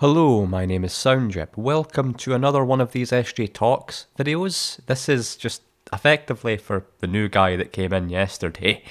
Hello, my name is Soundjip. Welcome to another one of these SJ Talks videos. This is just effectively for the new guy that came in yesterday,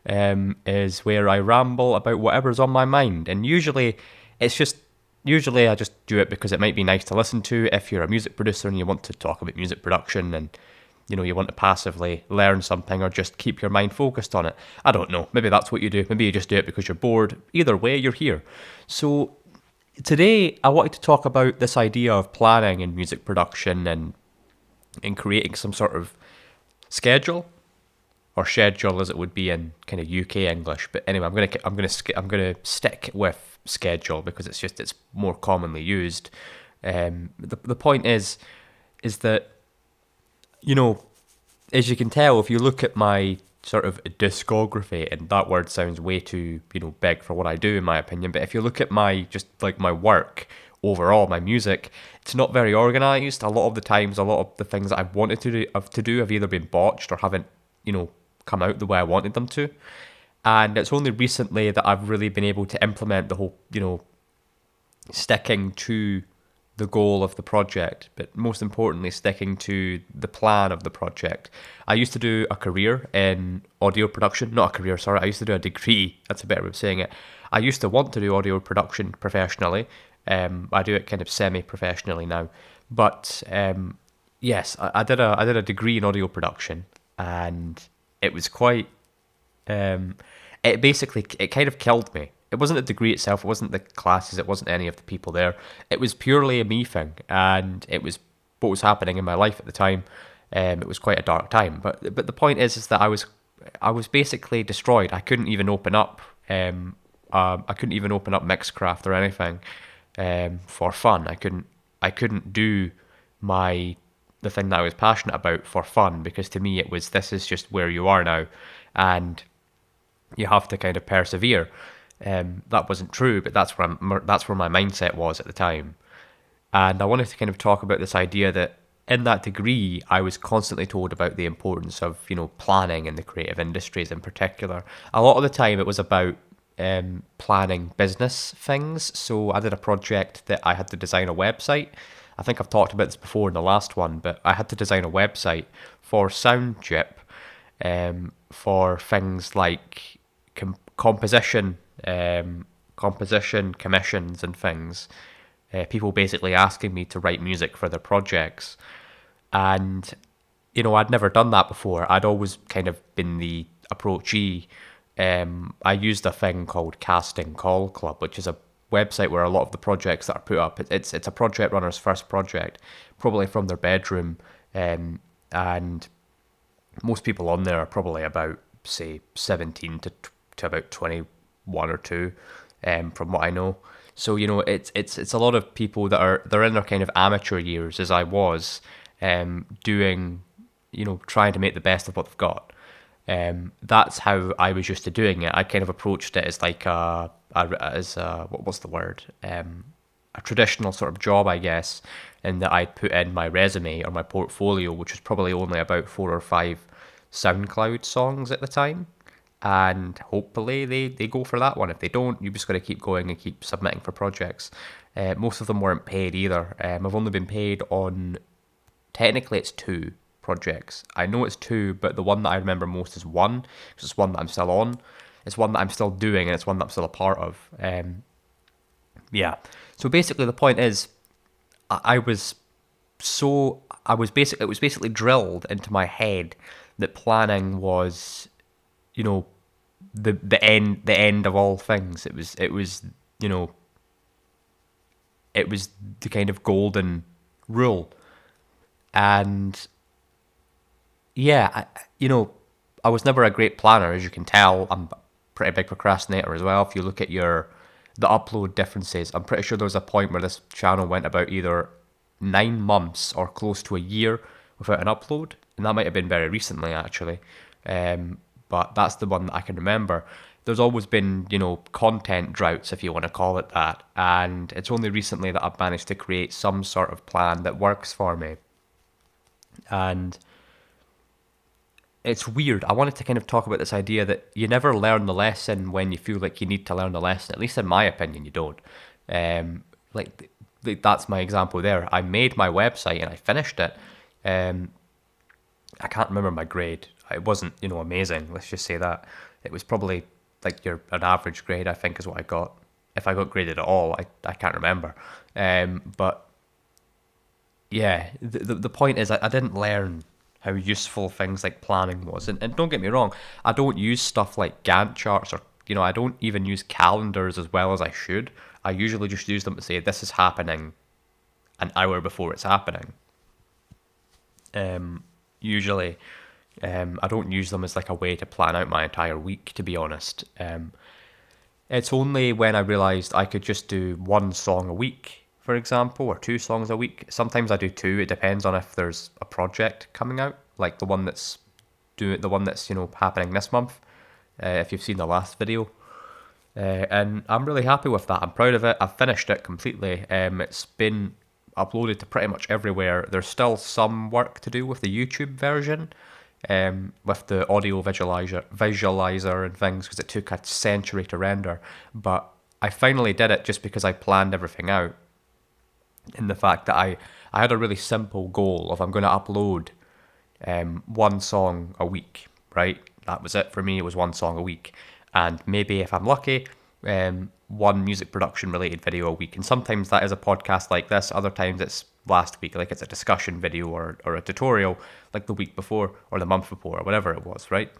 is where I ramble about whatever's on my mind. And usually I just do it because it might be nice to listen to if you're a music producer and you want to talk about music production and you want to passively learn something or just keep your mind focused on it. I don't know. Maybe that's what you do. Maybe you just do it because you're bored. Either way, you're here. So today, I wanted to talk about this idea of planning in music production and creating some sort of schedule or schedule, as it would be in kind of UK English. But anyway, I'm gonna stick with schedule because it's more commonly used. The point is that you know as you can tell, if you look at my sort of discography, and that word sounds way too, big for what I do, in my opinion, but if you look at my, just like my work overall, my music, it's not very organized. A lot of the times, a lot of the things that I've wanted to do have either been botched or haven't, come out the way I wanted them to. And it's only recently that I've really been able to implement the whole, sticking to the goal of the project, but most importantly, sticking to the plan of the project. I used to do a career in audio production, not a career, sorry, I used to do a degree, that's a better way of saying it. I used to want to do audio production professionally. I do it kind of semi-professionally now, but yes, I did a degree in audio production, and it was quite it kind of killed me. It wasn't the degree itself, it wasn't the classes, it wasn't any of the people there. It was purely a me thing, and it was what was happening in my life at the time. It was quite a dark time, but the point is that I was basically destroyed. I couldn't even open up. I couldn't even open up Mixcraft or anything for fun. I couldn't do the thing that I was passionate about for fun, because to me it was, this is just where you are now, and you have to kind of persevere. That wasn't true, but that's where my mindset was at the time. And I wanted to kind of talk about this idea that in that degree, I was constantly told about the importance of, planning in the creative industries in particular. A lot of the time, it was about planning business things. So I did a project that I had to design a website. I think I've talked about this before in the last one, but I had to design a website for Soundjip, for things like composition, composition commissions and things. People basically asking me to write music for their projects, and I'd never done that before. I'd always kind of been the approachee. I used a thing called Casting Call Club, which is a website where a lot of the projects that are put up, it's a project runner's first project, probably from their bedroom, and most people on there are probably about, say, 17 to about 21 or 2, from what I know. So it's a lot of people they're in their kind of amateur years, as I was, doing, trying to make the best of what they've got. That's how I was used to doing it. I kind of approached it as like what's the word? A traditional sort of job, I guess, in that I'd put in my resume or my portfolio, which was probably only about 4 or 5 SoundCloud songs at the time. And hopefully they go for that one. If they don't, you just got to keep going and keep submitting for projects. Most of them weren't paid either. I've only been paid on, technically it's 2 projects. I know it's 2, but the one that I remember most is 1, because it's one that I'm still on. It's one that I'm still doing, and it's one that I'm still a part of. Yeah. So basically, the point is, I was it was basically drilled into my head that planning was, the end of all things. It was the kind of golden rule. And yeah, I was never a great planner, as you can tell. I'm a pretty big procrastinator as well. If you look at the upload differences, I'm pretty sure there was a point where this channel went about either 9 months or close to a year without an upload, and that might have been very recently, actually. But that's the one that I can remember. There's always been, content droughts, if you want to call it that, and it's only recently that I've managed to create some sort of plan that works for me. And it's weird. I wanted to kind of talk about this idea that you never learn the lesson when you feel like you need to learn the lesson. At least in my opinion, you don't. Like that's my example there. I made my website and I finished it. Um, I can't remember my grade. It wasn't, amazing. Let's just say that. It was probably like an average grade, I think, is what I got. If I got graded at all, I can't remember. But yeah, the point is, I didn't learn how useful things like planning was. And don't get me wrong, I don't use stuff like Gantt charts or, I don't even use calendars as well as I should. I usually just use them to say this is happening an hour before it's happening. Um, Usually, I don't use them as like a way to plan out my entire week, to be honest. It's only when I realised I could just do one song a week, for example, or two songs a week. Sometimes I do two. It depends on if there's a project coming out, like the one that's happening this month. If you've seen the last video, and I'm really happy with that. I'm proud of it. I've finished it completely. It's been uploaded to pretty much everywhere. There's still some work to do with the YouTube version, with the audio visualizer and things, because it took a century to render. But I finally did it just because I planned everything out. In the fact that I had a really simple goal of I'm going to upload one song a week, right? That was it for me. It was one song a week. And maybe if I'm lucky, one music production related video a week. And sometimes that is a podcast like this. Other times it's last week, like it's a discussion video or a tutorial like the week before or the month before or whatever it was, right?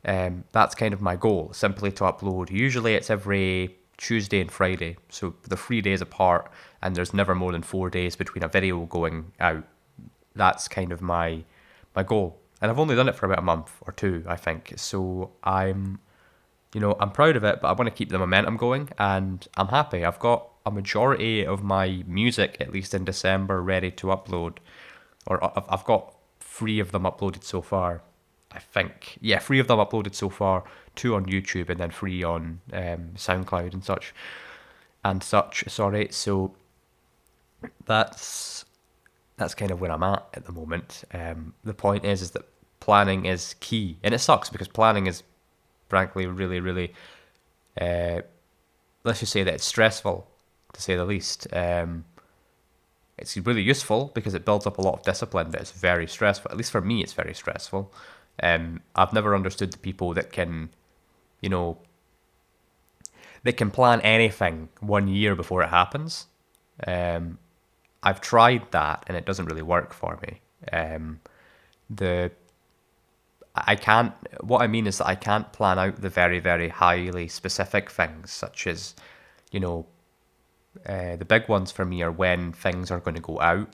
That's kind of my goal, simply to upload. Usually it's every Tuesday and Friday, so the 3 days apart, and there's never more than 4 days between a video going out. That's kind of my goal. And I've only done it for about a month or two, I think. So I'm proud of it, but I want to keep the momentum going, and I'm happy. I've got a majority of my music, at least in December, ready to upload, or I've got 3 of them uploaded so far, I think. Yeah, 3 of them uploaded so far, 2 on YouTube, and then 3 on SoundCloud and such. Sorry, so that's kind of where I'm at the moment. The point is that planning is key, and it sucks because planning is frankly really, really, let's just say that it's stressful, to say the least. It's really useful because it builds up a lot of discipline, but it's very stressful. At least for me, it's very stressful. I've never understood the people that can, plan anything 1 year before it happens. I've tried that and it doesn't really work for me. The I can't. What I mean is that I can't plan out the very, very highly specific things, such as, the big ones for me are when things are going to go out,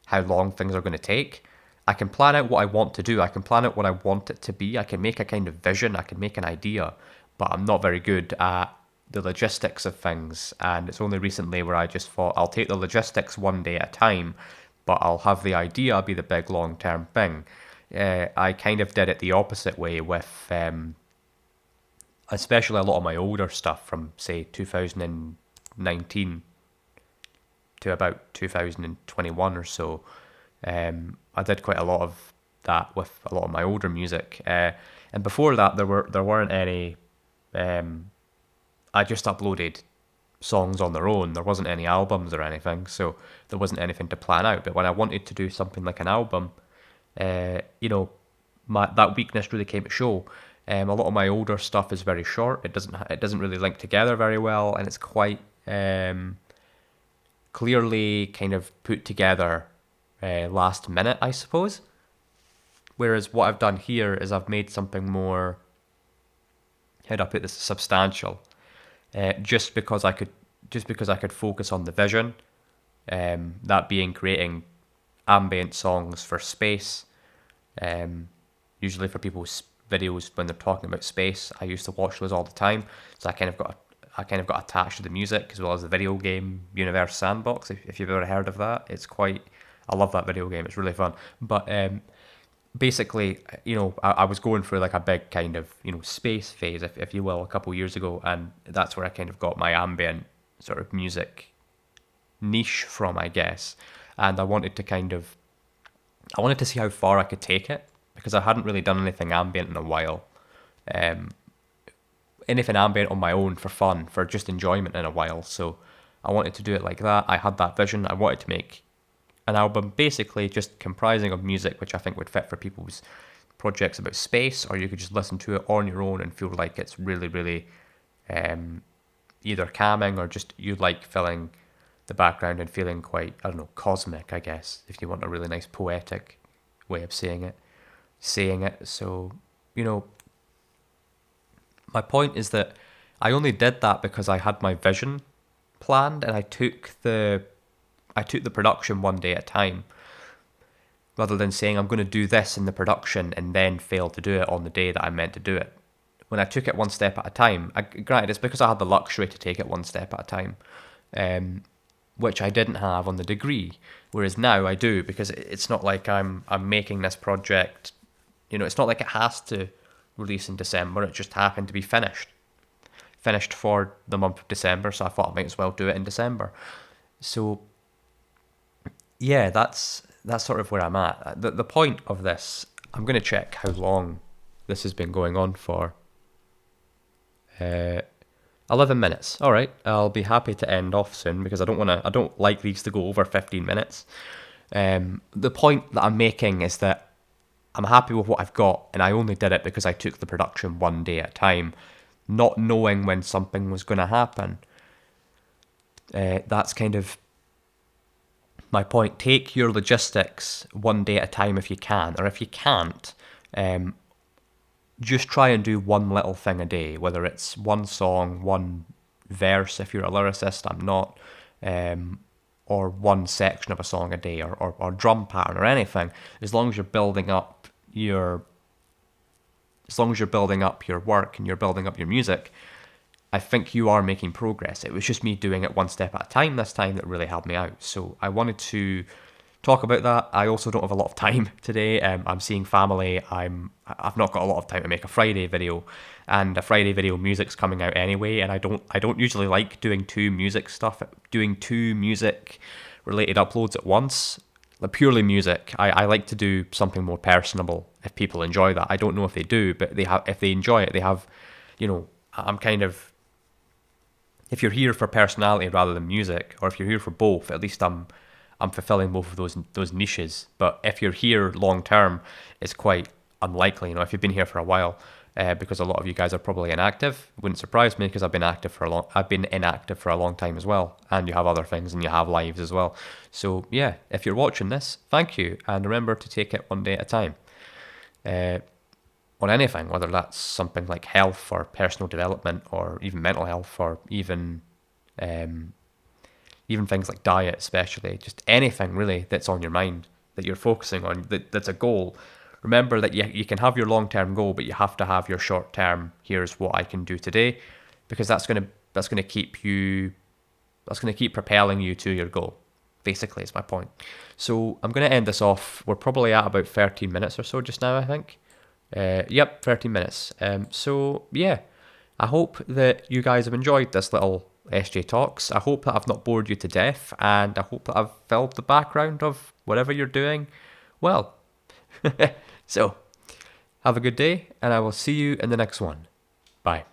how long things are going to take. I can plan out what I want to do. I can plan out what I want it to be. I can make a kind of vision. I can make an idea, but I'm not very good at the logistics of things. And it's only recently where I just thought I'll take the logistics one day at a time, but I'll have the idea be the big long-term thing. I kind of did it the opposite way with, especially a lot of my older stuff from, say, 2019 to about 2021 or so. I did quite a lot of that with a lot of my older music. And before that, there weren't any. I just uploaded songs on their own. There wasn't any albums or anything, so there wasn't anything to plan out. But when I wanted to do something like an album, that weakness really came to show. A lot of my older stuff is very short. It doesn't really link together very well, and it's quite clearly kind of put together last minute, I suppose. Whereas what I've done here is I've made something more, how do I put this, substantial. Just because I could focus on the vision, that being creating ambient songs for space. Usually for people's videos when they're talking about space, I used to watch those all the time. So I kind of got attached to the music as well as the video game Universe Sandbox. If you've ever heard of that, I love that video game. It's really fun. But basically, I was going through like a big kind of space phase, if you will, a couple of years ago, and that's where I kind of got my ambient sort of music niche from, I guess. And I wanted to see how far I could take it, because I hadn't really done anything ambient in a while. Anything ambient on my own for fun, for just enjoyment in a while. So I wanted to do it like that. I had that vision. I wanted to make an album basically just comprising of music, which I think would fit for people's projects about space, or you could just listen to it on your own and feel like it's really, really either calming or just you like filling the background and feeling quite, I don't know, cosmic, I guess, if you want a really nice poetic way of saying it. So, you know, my point is that I only did that because I had my vision planned, and I took the production one day at a time, rather than saying I'm going to do this in the production and then fail to do it on the day that I meant to do it. When I took it one step at a time, granted, it's because I had the luxury to take it one step at a time, which I didn't have on the degree, whereas now I do, because it's not like I'm making this project, you know, it's not like it has to release in December. It just happened to be finished for the month of December, so I thought I might as well do it in December. So yeah, that's sort of where I'm at. The point of this, I'm going to check how long this has been going on for. 11 minutes. All right, I'll be happy to end off soon because I don't like these to go over 15 minutes. The point that I'm making is that I'm happy with what I've got, and I only did it because I took the production one day at a time, not knowing when something was going to happen. That's kind of my point. Take your logistics one day at a time if you can, or if you can't, just try and do one little thing a day, whether it's one song, one verse if you're a lyricist, I'm not, or one section of a song a day, or drum pattern or anything. As long as you're building up your work and you're building up your music, I think you are making progress. It was just me doing it one step at a time this time that really helped me out. So I wanted to talk about that. I also don't have a lot of time today. I'm seeing family. I've not got a lot of time to make a Friday video, and a Friday video music's coming out anyway. And I don't usually like doing two music related uploads at once. Like purely music. I like to do something more personable if people enjoy that. I don't know if they do, but if they enjoy it, they have, you know, I'm kind of, if you're here for personality rather than music, or if you're here for both, at least I'm fulfilling both of those niches. But if you're here long term, it's quite unlikely. You know, if you've been here for a while, because a lot of you guys are probably inactive. It wouldn't surprise me because I've been inactive for a long time as well. And you have other things and you have lives as well. So yeah, if you're watching this, thank you, and remember to take it one day at a time. On anything, whether that's something like health or personal development or even mental health or even things like diet, especially, just anything really that's on your mind that you're focusing on, that's a goal. Remember that you can have your long-term goal, but you have to have your short-term, here's what I can do today, because that's going to keep propelling you to your goal, basically, is my point. So I'm going to end this off. We're probably at about 13 minutes or so just now, I think. Yep, 13 minutes. So yeah, I hope that you guys have enjoyed this little SJ Talks. I hope that I've not bored you to death, and I hope that I've filled the background of whatever you're doing well. So, have a good day, and I will see you in the next one. Bye.